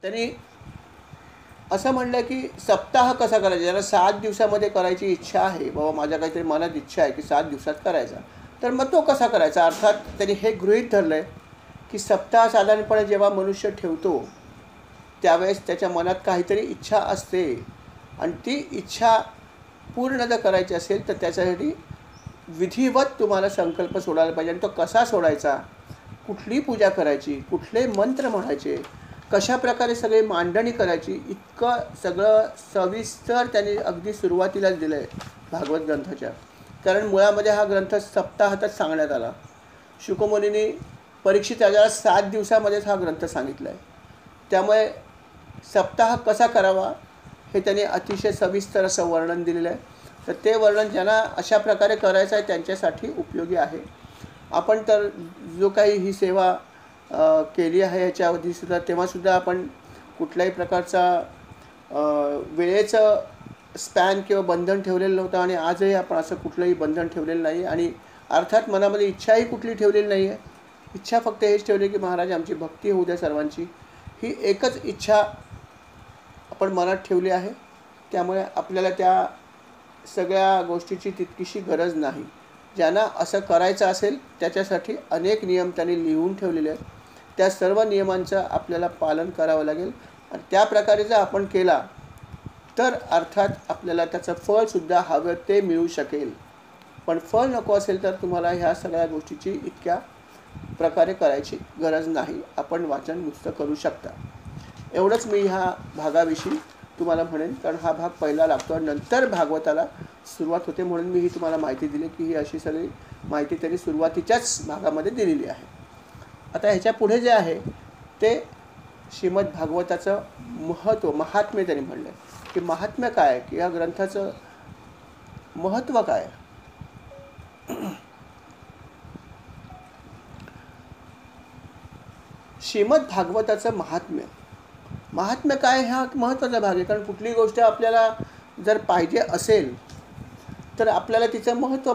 त्यांनी असं म्हणलं की सप्ताह कसा करायचा, ज्याला 7 दिवसामध्ये करायची इच्छा आहे, बाबा माझ्या काहीतरी मनात इच्छा आहे की 7 दिवसात करायचा, तर मग तो कसा करायचा. अर्थात त्यांनी हे गृहीत धरलं आहे की सप्ताह साधारणपणे जेव्हा मनुष्य ठेवतो त्यावेळेस त्याच्या मनात काहीतरी इच्छा असते आणि ती इच्छा पूर्ण जर करायची असेल तर त्याच्यासाठी विधिवत तुम्हाला संकल्प सोडायला पाहिजे. आणि तो कसा सोडायचा, कुठली पूजा करायची, कुठले मंत्र म्हणायचे, कशा प्रकारे सगळी मांडणी करायची, इतकं सगळं सविस्तर त्यांनी अगदी सुरुवातीलाच दिलं आहे भागवत ग्रंथाच्या. कारण मुळामध्ये हा ग्रंथ सप्ताहातच सांगण्यात आला. शुकमुनींनी परीक्षित राजाला 7 दिवसामध्येच हा ग्रंथ सांगितला आहे. त्यामुळे सप्ताह कसा करावा हे त्यांनी अतिशय सविस्तर असं वर्णन दिलेलं आहे. तर ते वर्णन ज्यांना अशा प्रकारे करायचं आहे त्यांच्यासाठी उपयोगी आहे. आपण तर जो काही ही सेवा केली आहे ह्याच्या अवधीसुद्धा, तेव्हासुद्धा आपण कुठल्याही प्रकारचा वेळेचं स्पॅन किंवा बंधन ठेवलेलं नव्हतं आणि आजही आपण असं कुठलंही बंधन ठेवलेलं नाही. आणि अर्थात मनामध्ये इच्छाही कुठली ठेवलेली नाही आहे. इच्छा फक्त हेच ठेवली की महाराज आमची भक्ती होऊ द्या सर्वांची, ही एकच इच्छा आपण मनात ठेवली आहे. त्यामुळे आपल्याला त्या सगळ्या गोष्टीची तितकीशी गरज नाही. ज्यांना असं करायचं असेल त्याच्यासाठी अनेक नियम त्यांनी लिहून ठेवलेले आहेत. त्या सर्व नियमांचं आपल्याला पालन करावं लागेल आणि त्या प्रकारे जर आपण केला तर अर्थात आपल्याला त्याचं फळसुद्धा हवं ते मिळू शकेल. पण फळ नको असेल तर तुम्हाला ह्या सगळ्या गोष्टीची इतक्या प्रकारे करायची गरज नाही. आपण वाचन नुसतं करू शकता. एवढंच मी ह्या भागाविषयी तुम्हाला म्हणेन, कारण हा भाग पहिला लागतो आणि नंतर भागवताला सुरुवात होते. म्हणून मी ही तुम्हाला माहिती दिली की ही अशी सगळी माहिती त्यांनी सुरुवातीच्याच भागामध्ये दिलेली आहे. आता ह्याच्या पुढे जे आहे ते श्रीमद भागवताचं महत्त्व, महात्म्य त्यांनी म्हणलं आहे की महात्म्य काय आहे, की या ग्रंथाचं महत्त्व काय. श्रीमद भागवताचं महात्म्य काय हा महत्त्वाचा भाग आहे. कारण कुठली गोष्ट आपल्याला जर पाहिजे असेल तर आपल्याला तिचं महत्त्व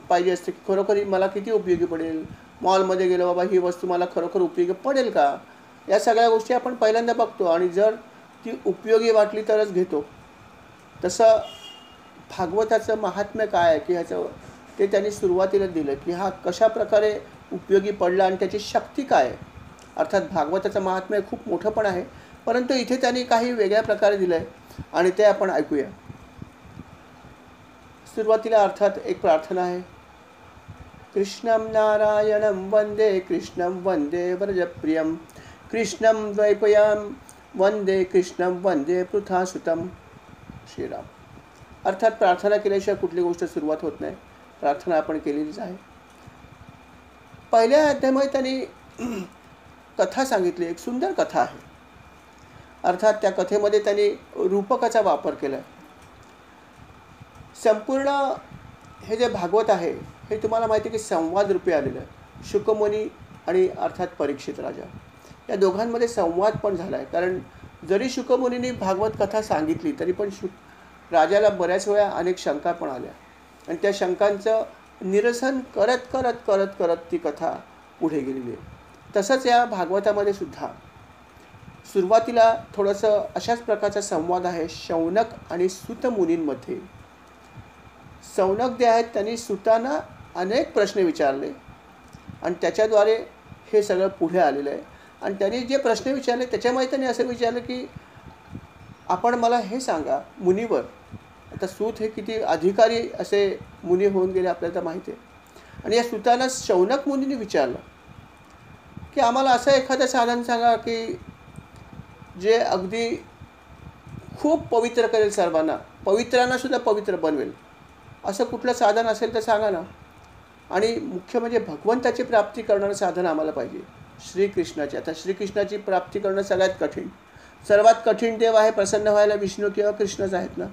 पाहिजे असते की खरोखर मला किती उपयोगी पडेल. मॉलमध्ये गेलो, बाबा ही वस्तू मला खरोखर उपयोगी पडेल का, या सगळ्या गोष्टी आपण पहिल्यांदा बघतो आणि जर ती उपयोगी वाटली तरच घेतो. तसं भागवताचं महात्म्य काय आहे की ह्याचं ते त्यांनी सुरुवातीला दिलं की हा कशा प्रकारे उपयोगी पडला आणि त्याची शक्ती काय आहे. अर्थात भागवताचं महात्म्य खूप मोठं पण आहे, परंतु इथे त्यांनी काही वेगळ्या प्रकारे दिलं आहे आणि ते आपण ऐकूया. सुरुवातीला अर्थात एक प्रार्थना आहे. कृष्णं नारायणं वंदे कृष्णं वंदे व्रजप्रियं कृष्णं द्वैपयं वंदे कृष्णं वंदे पृथासुतं. श्रीराम. अर्थात प्रार्थना केल्याशिवाय कुठली गोष्ट सुरुवात होत नाही. प्रार्थना आपण केलेलीच आहे. पहिल्या अध्यायामध्ये त्यांनी कथा सांगितली, एक सुंदर कथा आहे. अर्थात त्या कथेमध्ये त्यांनी रूपकाचा वापर केला आहे. संपूर्ण हे जे भागवत आहे हे तुम्हाला माहिती आहे की संवाद रूपी आलेलं आहे. शुकमुनी आणि अर्थात परीक्षित राजा या दोघांमध्ये संवाद पण झाला आहे. कारण जरी शुकमुनींनी भागवत कथा सांगितली तरी पण राजाला बऱ्याच वेळा अनेक शंका पण आल्या आणि त्या शंकांचं निरसन करत करत करत करत ती कथा पुढे गेलेली आहे. तसंच या भागवतामध्ये सुद्धा सुरुवातीला थोडंसं अशाच प्रकारचा संवाद आहे शौनक आणि सूत मुनींमध्ये. शौनक जे आहेत त्यांनी सूतांना अनेक प्रश्न विचारले आणि त्याच्याद्वारे हे सगळं पुढे आलेलं आहे. आणि त्यांनी जे प्रश्न विचारले त्याच्यामुळे त्यांनी असं विचारलं की आपण मला हे सांगा मुनीवर. आता सूत हे किती अधिकारी असे मुनी होऊन गेले आपल्याला तर माहिती आहे. आणि या सूतांना शौनक मुनींनी विचारलं की आम्हाला असं एखादं साधन सांगा की जे अगदी खूप पवित्र करेल, सर्वांना पवित्रांनासुद्धा पवित्र बनवेल. असं कुठलं साधन असेल तर सांगा ना. आणि मुख्य म्हणजे भगवंताची प्राप्ती करणारं साधन आम्हाला पाहिजे, श्रीकृष्णाची. आता श्रीकृष्णाची प्राप्ती करणं सगळ्यात कठीण, सर्वात कठीण देव आहे प्रसन्न व्हायला विष्णू किंवा कृष्णच आहेत ना.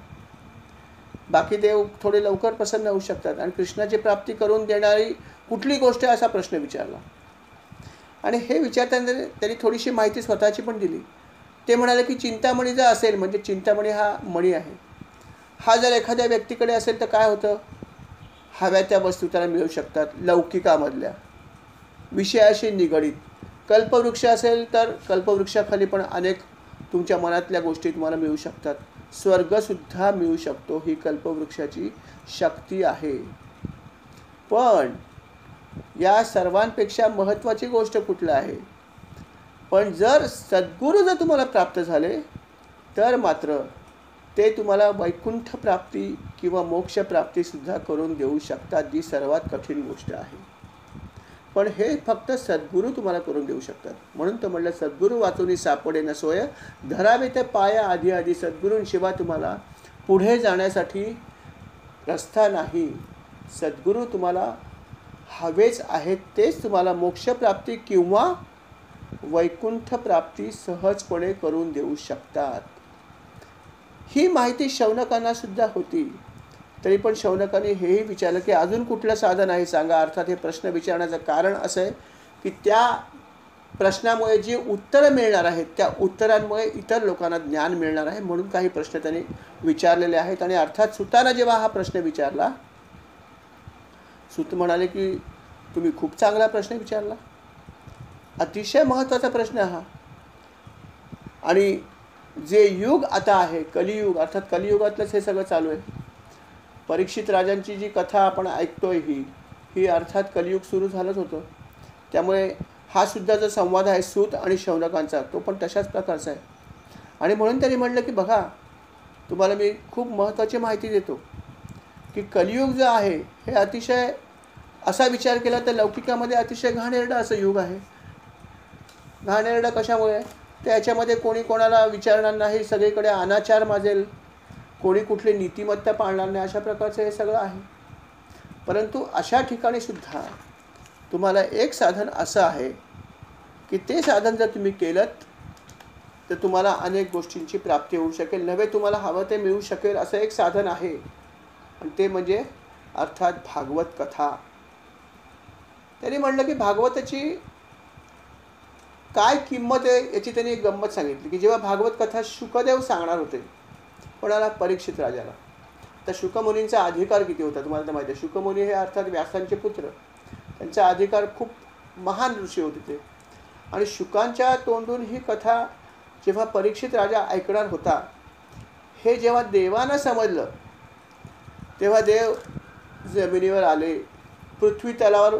बाकी देव थोडे लवकर प्रसन्न होऊ शकतात आणि कृष्णाची प्राप्ती करून देणारी कुठली गोष्ट असा प्रश्न विचारला. आणि हे विचारताना त्यांनी थोडीशी माहिती स्वतःची पण दिली. ते म्हणाले की चिंतामणी जर असेल, म्हणजे चिंतामणी हा मणी आहे, हा जर एखाद्या व्यक्तीकडे असेल तर काय होतं, हव्या त्या वस्तू त्याला मिळू शकतात लौकिकामधल्या विषयाशी निगडीत. कल्पवृक्ष असेल तर कल्पवृक्षाखाली पण अनेक तुमच्या मनातल्या गोष्टी तुम्हाला मिळू शकतात. स्वर्गसुद्धा मिळू शकतो. ही कल्पवृक्षाची शक्ती आहे. पण या सर्वांपेक्षा महत्त्वाची गोष्ट कुठली आहे? पण जर सद्गुरू जर तुम्हाला प्राप्त झाले तर मात्र ते तुम्हाला वैकुंठ प्राप्ती किंवा मोक्ष प्राप्तीसुद्धा करून देऊ शकतात, जी सर्वात कठीण गोष्ट आहे. पण हे फक्त सद्गुरू तुम्हाला करून देऊ शकतात. म्हणून तर म्हटलं, सद्गुरू वाचूनी सापडे न सोय, धरावे ते पाया आधी आधी. सद्गुरूंशिवाय तुम्हाला पुढे जाण्यासाठी रस्ता नाही. सद्गुरू तुम्हाला हवेच आहेत, तेच तुम्हाला मोक्षप्राप्ती किंवा वैकुंठ प्राप्ती सहजपणे करून देऊ शकतात. ही माहिती शौनकांना सुद्धा होती. तरी पण शौनकांनी हेही विचारलं की अजून कुठलं साधन आहे सांगा. अर्थात हे प्रश्न विचारण्याचं कारण असं आहे की त्या प्रश्नामुळे जी उत्तरं मिळणार आहेत त्या उत्तरांमुळे इतर लोकांना ज्ञान मिळणार आहे. म्हणून काही प्रश्न त्यांनी विचारलेले आहेत. आणि अर्थात सुतानं जेव्हा हा प्रश्न विचारला, सूत म्हणाले की तुम्ही खूप चांगला प्रश्न विचारला, अतिशय महत्त्वाचा प्रश्न हा. आणि जे युग आता आहे, कलियुग, अर्थात कलियुगातलंच हे सगळं चालू आहे. परीक्षित राजांची जी कथा आपण ऐकतोय ही अर्थात कलियुग सुरू झालंच होतं. त्यामुळे हा सुद्धा जो संवाद आहे सूत आणि शौनकांचा, तो पण तशाच प्रकारचा आहे. आणि म्हणून त्यांनी म्हटलं की बघा, तुम्हाला मी खूप महत्त्वाची माहिती देतो की कलियुग जो आहे हे अतिशय, असा विचार केला तर लौकिकामध्ये अतिशय घाणेरडं असं युग आहे. घाणेरडं कशामुळे? तर याच्यामध्ये कोणी कोणाला विचारणार नाही, सगळीकडे अनाचार माजेल, कोणी कुठली नीतिमत्ता पाळणार नाही, अशा प्रकारचं हे सगळं आहे. परंतु अशा ठिकाणी सुद्धा तुम्हाला एक साधन असं आहे की ते साधन जर तुम्ही केलं तर तुम्हाला अनेक गोष्टींची प्राप्ती होऊ शकेल, नव्हे तुम्हाला हवं ते मिळू शकेल. असं एक साधन आहे आणि ते म्हणजे अर्थात भागवत कथा. त्यांनी म्हटलं की भागवताची काय किंमत आहे याची त्यांनी एक गंमत सांगितली की जेव्हा भागवत कथा शुकदेव सांगणार होते कोणाला, परीक्षित राजाला, तर शुकमुनींचा अधिकार किती होता तुम्हाला तर माहिती आहे. शुकमुनी हे अर्थात व्यासांचे पुत्र, त्यांचा अधिकार खूप महान ऋषी होते ते. आणि शुकांच्या तोंडून ही कथा जेव्हा परीक्षित राजा ऐकणार होता, हे जेव्हा देवांना समजलं तेव्हा देव जमिनीवर आले, पृथ्वी तलावर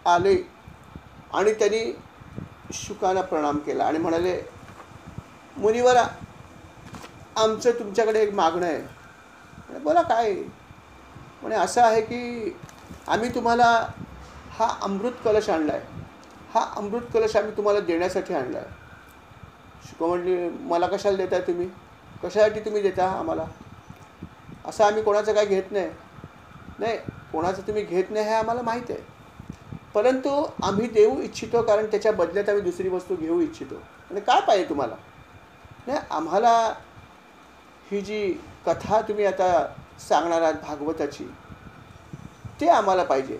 आले आणि त्यांनी शुकांना प्रणाम केला आणि म्हणाले, मुनिवर, आमचं तुमच्याकडे एक मागणं आहे. बोला काय? म्हणे असं आहे की आम्ही तुम्हाला हा अमृत कलश आणला आहे, हा अमृत कलश आम्ही तुम्हाला देण्यासाठी आणला आहे. शुक म्हणले, मला कशाला देताय तुम्ही? कशासाठी तुम्ही देता आम्हाला? असं आम्ही कोणाचं काय घेत नाही. नाही, कोणाचं तुम्ही घेत नाही हे आम्हाला माहीत आहे, परंतु आम्ही देऊ इच्छितो, कारण त्याच्या बदल्यात आम्ही दुसरी वस्तू घेऊ इच्छितो. आणि काय पाहिजे तुम्हाला? नाही, आम्हाला ही जी कथा तुम्ही आता सांगणार आहात भागवताची, ते आम्हाला पाहिजे.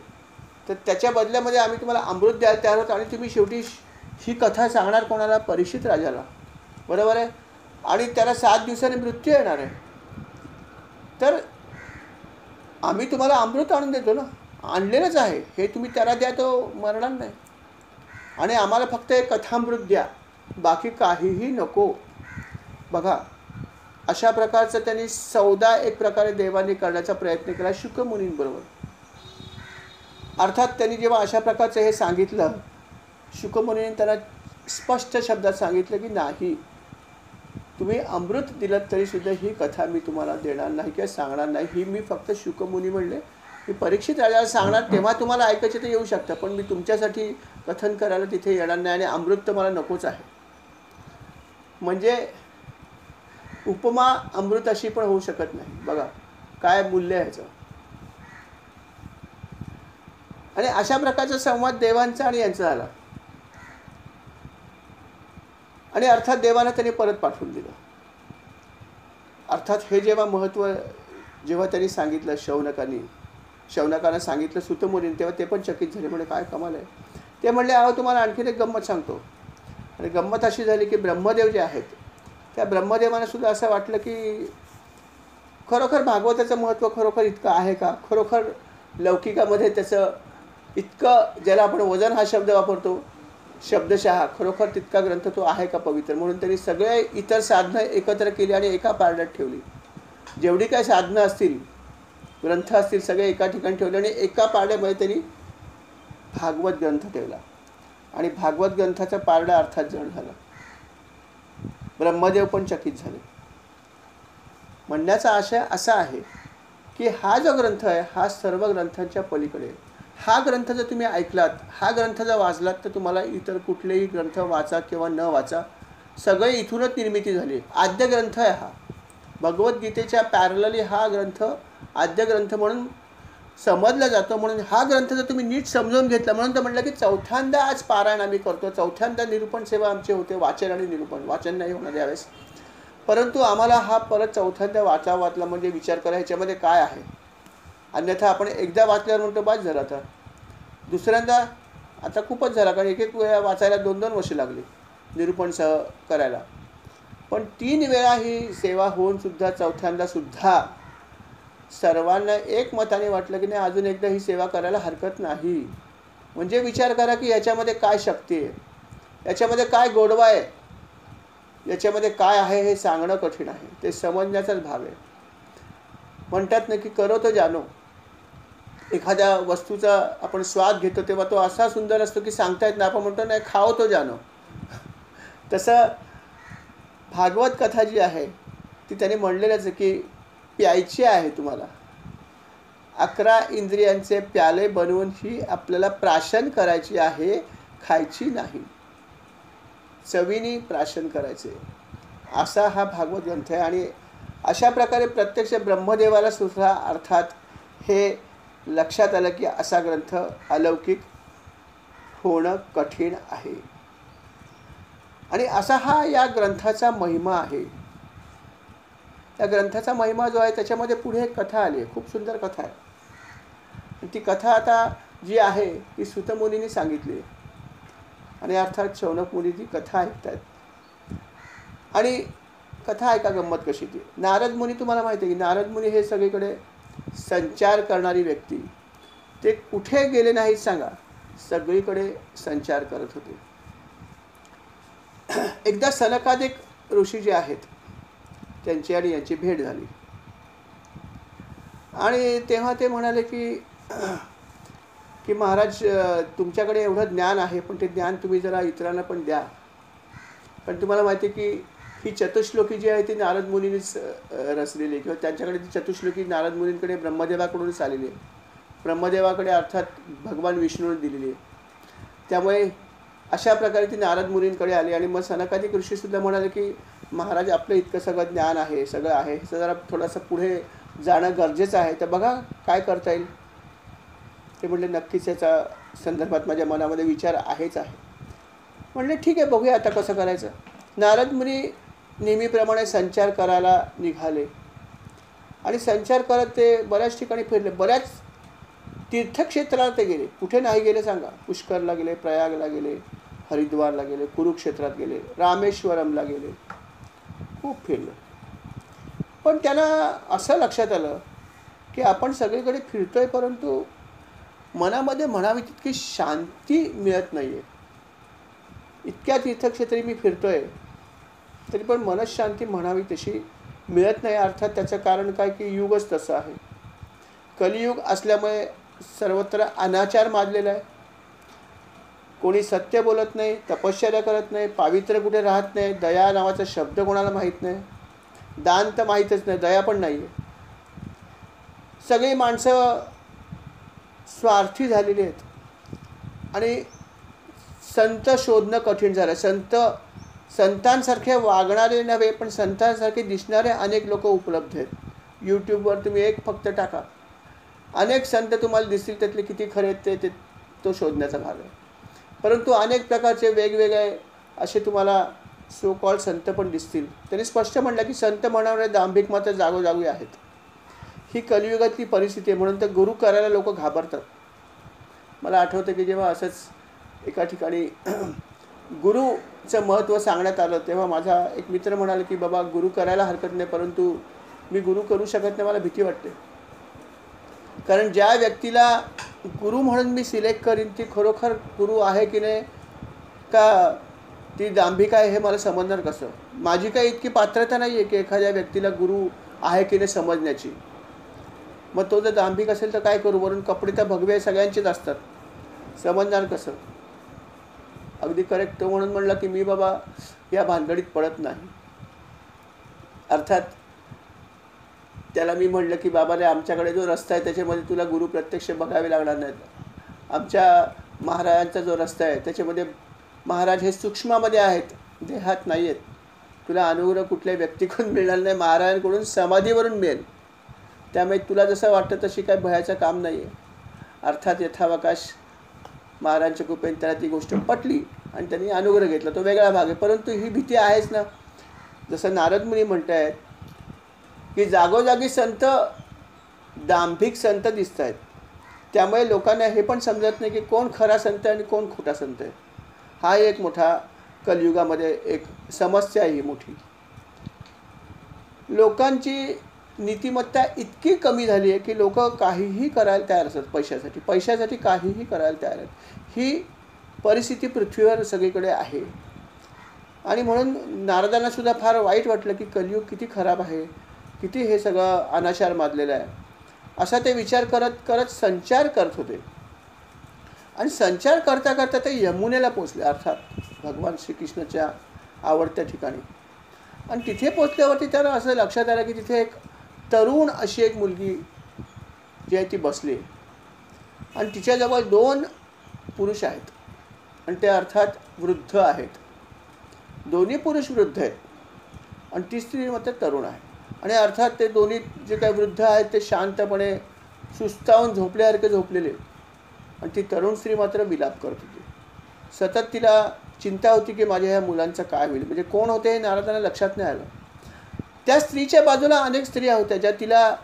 तर त्याच्या बदल्यामध्ये आम्ही तुम्हाला अमृत द्यायला तयार आहोत. आणि तुम्ही शेवटी ही कथा सांगणार कोणाला? परीक्षित राजाला, बरोबर आहे. आणि त्याला 7 दिवसांनी मृत्यू येणार आहे. तर आम्ही तुम्हाला अमृत आणून देतो ना, आणलेलंच आहे, हे तुम्ही त्याला द्या, तो मरणार नाही. आणि आम्हाला फक्त एक कथामृत द्या, बाकी काहीही नको. बघा, अशा प्रकारचं त्यांनी सौदा एक प्रकारे देवांनी करण्याचा प्रयत्न केला शुकमुनींबरोबर. अर्थात त्यांनी जेव्हा अशा प्रकारचं हे सांगितलं, शुकमुनींनी त्यांना स्पष्ट शब्दात सांगितलं की नाही, तुम्ही अमृत दिलं तरीसुद्धा ही कथा मी तुम्हाला देणार नाही किंवा सांगणार नाही. ही मी फक्त शुकमुनी म्हणले की परीक्षित राजाला सांगणार, तेव्हा तुम्हाला ऐकायचे तर येऊ शकतं, पण मी तुमच्यासाठी कथन करायला तिथे येणार नाही. आणि अमृत तर मला नकोच आहे. म्हणजे उपमा अमृत अशी पण होऊ शकत नाही. बघा काय मूल्य आहे ह्याचं. आणि अशा प्रकारचा संवाद देवांचा आणि यांचा झाला. आणि अर्थात देवांना त्यांनी परत पाठवून दिलं. अर्थात हे जेव्हा महत्त्व जेव्हा त्यांनी सांगितलं, शौनकांना सांगितलं सुतमुनींनी, तेव्हा ते पण चकित झाले. म्हणजे काय कमाल आहे. ते म्हणले, अहो तुम्हाला आणखीन एक गंमत सांगतो. आणि गंमत अशी झाली की ब्रह्मदेव जे आहेत, त्या ब्रह्मदेवांना सुद्धा असं वाटलं की खरोखर भागवताचं महत्त्व खरोखर इतकं आहे का? खरोखर लौकिकामध्ये त्याचं इतकं, ज्याला आपण वजन हा शब्द वापरतो, शब्दशः खरोखर तितका ग्रंथ तो आहे का पवित्र, म्हणून त्यांनी सगळे इतर साधनं एकत्र केली आणि एका पारड्यात ठेवली. जेवढी काही साधनं असतील, ग्रंथ असतील, सगळे एका ठिकाणी ठेवले आणि एका पारड्यामध्ये त्यांनी भागवत ग्रंथ ठेवला. आणि भागवत ग्रंथाचा पारडा अर्थात जड झाला. ब्रह्मदेव पण चकित झाले. म्हणण्याचा आशय असा आहे की हा जो ग्रंथ आहे हा सर्व ग्रंथांच्या पलीकडे. हा ग्रंथ जर तुम्ही ऐकलात, हा ग्रंथ जर वाचलात, तर तुम्हाला इतर कुठलेही ग्रंथ वाचा किंवा न वाचा, सगळे इथूनच निर्मिती झाली. आद्य ग्रंथ आहे हा. भगवद्गीतेच्या पॅरलली हा ग्रंथ आद्य ग्रंथ म्हणून समजला जातो. म्हणून हा ग्रंथ जर तुम्ही नीट समजून घेतला, म्हणून तर म्हटलं की चौथ्यांदा आज पारायण आम्ही करतो. चौथ्यांदा निरूपण सेवा आमची होते, वाचन आणि निरूपण. वाचन नाही होणार यावेळेस, परंतु आम्हाला हा परत चौथ्यांदा वाचला म्हणजे विचार करा ह्याच्यामध्ये काय आहे. अन्यथा आपण एकदा वाचल्यावर म्हणतो बाज झाला. आता दुसऱ्यांदा आता खूपच झाला, कारण एक वेळा वाचायला 2-2 वर्ष लागली निरूपण करायला. पण 3 वेळा ही सेवा होऊन सुद्धा चौथ्यांदा सुद्धा सर्वांना एकमताने वाटलं की नाही, अजून एकदा ही सेवा करायला हरकत नाही. म्हणजे विचार करा की याच्यामध्ये काय शक्ती आहे, याच्यामध्ये काय गोडवा आहे, याच्यामध्ये काय आहे हे सांगणं कठीण आहे. ते समजण्याचाच भाग आहे. म्हणतात ना की करो तो जानो. एखाद्या वस्तूचा आपण स्वाद घेतो तेव्हा तो असा सुंदर असतो की सांगता येत नाही. आपण म्हणतो नाही खाओ तो जानो. तसं भागवत कथा जी आहे ती त्याने म्हणलेलंच आहे की प्यायची आहे तुम्हाला. 11 इंद्रियांचे प्याले बनवून ही आपल्याला प्राशन करायची आहे, खायची नाही. चवीने प्राशन करायचे, असा हा भागवत ग्रंथ आहे. आणि अशा प्रकारे प्रत्यक्ष ब्रह्मदेवाला सुद्धा अर्थात हे लक्षात आलं की असा ग्रंथ अलौकिक होणं कठीण आहे. आणि असा हा या ग्रंथाचा महिमा आहे. त्या ग्रंथाचा महिमा जो आहे त्याच्यामध्ये पुढे एक कथा आली आहे, खूप सुंदर कथा आहे. ती कथा आता जी आहे ती सुतमुनींनी सांगितली आहे. आणि अर्थात शौनक मुनी ती कथा ऐकतात. आणि कथा ऐका गंमत कशी ती. नारद मुनी, तुम्हाला माहिती आहे की नारद मुनी हे सगळीकडे संचार करणारी व्यक्ती. ते कुठे गेले नाहीत सांगा, सगळीकडे संचार करत होते. एकदा सनकादिक ऋषी जे आहेत त्यांची आणि यांची भेट झाली. आणि तेव्हा ते म्हणाले की महाराज, तुमच्याकडे एवढं ज्ञान आहे, पण ते ज्ञान तुम्ही जरा इतरांना पण द्या. पण तुम्हाला माहिती आहे की ही चतुश्लोकी जी आहे ती नारद मुनींनीच रचलेली, किंवा त्यांच्याकडे ती चतुश्लोकी नारद मुनींकडे ब्रह्मदेवाकडूनच आलेली आहे. ब्रह्मदेवाकडे अर्थात भगवान विष्णूने दिलेली आहे. त्यामुळे अशा प्रकारे ती नारद मुनींकडे आली. आणि मग सनकादिक ऋषीसुद्धा म्हणाले की महाराज, आपलं इतकं सगळं ज्ञान आहे, सगळं आहे, हे जरा थोडंसं पुढे जाणं गरजेचं आहे, तर बघा काय करता येईल. ते म्हणले नक्कीच याचा संदर्भात माझ्या मनामध्ये विचार आहेच आहे. म्हणले ठीक आहे, बघूया आता कसं करायचं. नारद मुनी नेहमीप्रमाणे संचार करायला निघाले. आणि संचार करत ते बऱ्याच ठिकाणी फिरले. बऱ्याच तीर्थक्षेत्राला ते गेले. कुठे नाही गेले सांगा. पुष्करला गेले, प्रयागला गेले, हरिद्वारला गेले, कुरुक्षेत्रात गेले, रामेश्वरमला गेले, खूप फिरले. पण त्यांना असं लक्षात आलं की आपण सगळीकडे फिरतोय, परंतु मनामध्ये म्हणावी तितकी शांती मिळत नाही आहे. इतक्या तीर्थक्षेत्री मी फिरतोय तरी पण मनशांती म्हणावी तशी मिळत नाही. अर्थात त्याचं कारण काय की युगच तसं आहे. कलियुग असल्यामुळे सर्वत्र अनाचार माजलेला आहे. कोणी सत्य बोलत नाही, तपश्चर्या करत नाही, पावित्र्य कुठे राहत नाही, दया नावाचा शब्द कोणाला माहीत नाही, दान तर माहीतच नाही, दया पण नाही आहे. सगळी माणसं स्वार्थी झालेली आहेत. आणि संत शोधणं कठीण झालं. संतांसारखे वागणारे नव्हे, पण संतांसारखे दिसणारे अनेक लोक उपलब्ध आहेत. यूट्यूबवर तुम्ही एक फक्त टाका, अनेक संत तुम्हाला दिसतील. त्यातले किती खरे आहेत ते तो शोधण्याचा भाग आहे. परंतु अनेक प्रकारचे वेगवेगळे असे तुम्हाला सो कॉल संत पण दिसतील. त्यांनी स्पष्ट म्हटलं की संत म्हणणारे दांभिक मात्र जागोजागी आहेत. ही कलियुगातली परिस्थिती आहे. म्हणून तर गुरु करायला लोक घाबरतात. मला आठवतं की जेव्हा असंच एका ठिकाणी गुरुचं महत्त्व सांगण्यात आलं, तेव्हा माझा एक मित्र म्हणाला की बाबा गुरु करायला हरकत नाही, परंतु मी गुरु करू शकत नाही, मला भीती वाटते. कारण ज्या व्यक्तीला गुरु म्हणून मी सिलेक्ट करीन ती खरोखर गुरु आहे की नाही का ती दांभिक आहे हे मला समजणार कसं? माझी काही इतकी पात्रता नाही आहे की एखाद्या व्यक्तीला गुरु आहे की नाही समजण्याची. मग तो जर दांभिक असेल तर काय करू? वरून कपडे तर भगवे सगळ्यांचेच असतात, समजणार कसं? अगदी करेक्ट. तो म्हणून म्हणला की मी बाबा या भानगडीत पडत नाही. अर्थात त्याला मी म्हटलं की बाबा रे, आमच्याकडे जो रस्ता आहे त्याच्यामध्ये तुला गुरु प्रत्यक्ष बघावे लागणार नाहीत. आमच्या महाराजांचा जो रस्ता आहे त्याच्यामध्ये महाराज हे सूक्ष्मामध्ये आहेत, देहात नाही आहेत. तुला अनुग्रह कुठल्या व्यक्तीकडून मिळणार नाही, महाराजांकडून समाधीवरून मिळेल. त्यामुळे तुला जसं वाटतं तशी काही भयाचं काम नाही आहे. अर्थात यथावकाश महाराजांच्या कृपेने त्याला ती गोष्ट पटली आणि त्यांनी अनुग्रह घेतला, तो वेगळा भाग आहे. परंतु ही भीती आहेच ना. जसं नारद मुनी म्हणत आहेत की जागोजागी संत दांभिक संत दिसत आहेत. त्यामुळे लोकांना हे पण समजत नाही की कोण खरा संत आणि कोण खोटा संत आहे. हा एक मोठा कलियुगामध्ये एक समस्या आहे ही मोठी. लोकांची नीतिमत्ता इतकी कमी झाली आहे की लोक काहीही करायला तयार असतात पैशासाठी काहीही करायला तयार आहेत. ही परिस्थिती पृथ्वीवर सगळीकडे आहे. आणि म्हणून नारदांना सुद्धा फार वाईट वाटलं की कलियुग किती खराब आहे, किती हे सगळं अनाचार माजलेलं आहे, असा ते विचार करत करत संचार करत होते. आणि संचार करता करता ते यमुनेला पोचले, अर्थात भगवान श्रीकृष्णाच्या आवडत्या ठिकाणी. आणि तिथे पोचल्यावरती त्याला असं लक्षात आलं की तिथे एक तरुण अशी एक मुलगी जी आहे ती बसली आणि तिच्याजवळ 2 पुरुष आहेत आणि ते अर्थात वृद्ध आहेत. दोन्ही पुरुष वृद्ध आहेत आणि ती स्त्री मात्र तरुण आहे. आणि अर्थात ते दोन्ही जे काही वृद्ध आहेत ते शांतपणे सुस्तावून झोपल्यासारखे झोपलेले आणि ती तरुण स्त्री मात्र विलाप करत होती. सतत तिला चिंता होती की माझ्या ह्या मुलांचं काय होईल. म्हणजे कोण होते हे नारदांना लक्षात नाही आलं. त्या स्त्रीच्या बाजूला अनेक स्त्रिया होत्या ज्या तिला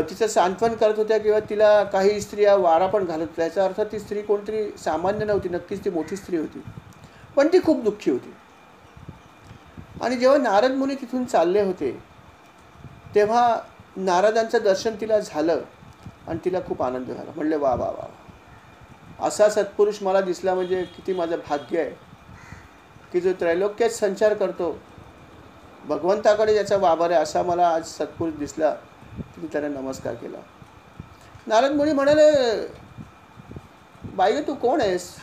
तिचं सांत्वन करत होत्या किंवा तिला काही स्त्रिया वारा पण घालत होत्या. याचा अर्थ ती स्त्री कोणतरी सामान्य नव्हती, नक्कीच ती मोठी स्त्री होती, पण ती खूप दुःखी होती. आणि जेव्हा नारद मुनी तिथून चालले होते तेव्हा नारदांचं दर्शन तिला झालं आणि तिला खूप आनंद झाला. म्हणले वा वा वा, असा सत्पुरुष मला दिसला म्हणजे किती माझं भाग्य आहे की जो त्रैलोक्यात संचार करतो, भगवंताकडे ज्याचा वावर आहे, असा मला आज सत्पुरुष दिसला. तिने त्याला नमस्कार केला. नारद मुनी म्हणाले, बाई तू कोण आहेस?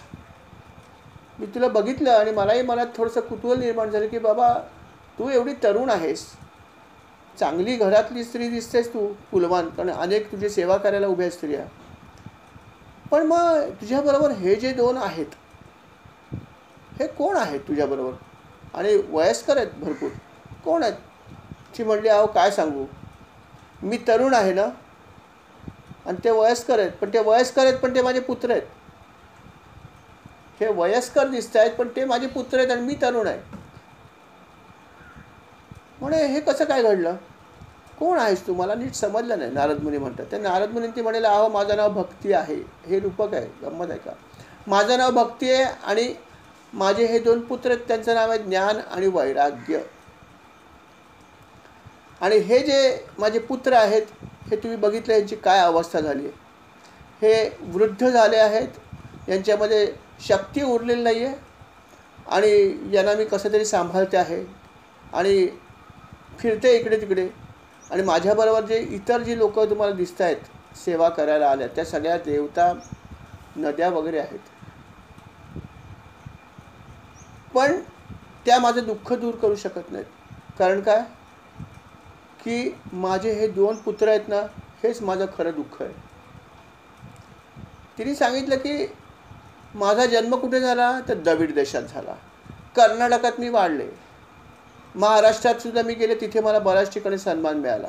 मी तुला बघितलं आणि मलाही मनात थोडंसं कुतूहल निर्माण झालं की बाबा तू एवढी तरुण आहेस, चांगली घरातली स्त्री दिसतेस तू, कुलवान, कारण अनेक तुझी सेवा करायला उभ्या स्त्रिया. पण मग तुझ्याबरोबर हे जे 2 आहेत हे कोण आहेत तुझ्याबरोबर? आणि वयस्कर आहेत भरपूर. कोण आहेत? ती म्हणली, अहो काय सांगू, मी तरुण आहे ना आणि ते वयस्कर आहेत, पण ते माझे पुत्र आहेत. हे वयस्कर दिसत आहेत पण ते माझे पुत्र आहेत आणि मी तरुण आहे. म्हणे हे कसं काय घडलं? कोण आहेस तू? मला नीट समजलं नाही. नारद मुनी म्हणतात. त्या नारद मुनी ती म्हणाले, अहो माझं नाव भक्ती आहे. हे रूपक आहे, गंमत आहे का? माझं नाव भक्ती आहे आणि माझे हे 2 पुत्र आहेत, त्यांचं नाव आहे ज्ञान आणि वैराग्य. आणि हे जे माझे पुत्र आहेत हे तुम्ही बघितलं यांची काय अवस्था झाली आहे. हे वृद्ध झाले आहेत, यांच्यामध्ये शक्ती उरलेली नाही आहे आणि यांना मी कसं तरी सांभाळते आहे आणि फिरते इकडे तिकडे. आणि माझ्याबरोबर जे इतर जी लोक तुम्हाला दिसत आहेत सेवा करायला आल्या त्या सगळ्या देवता, नद्या वगैरे आहेत. पण त्या माझं दुःख दूर करू शकत नाहीत. कारण काय की माझे हे 2 पुत्र आहेत ना, हेच माझं खरं दुःख आहे. तिने सांगितलं की माझा जन्म कुठे झाला तर द्रविड देशात झाला. कर्नाटकात मी वाढले, महाराष्ट्रात सुद्धा मी गेले, तिथे मला बऱ्याच ठिकाणी सन्मान मिळाला.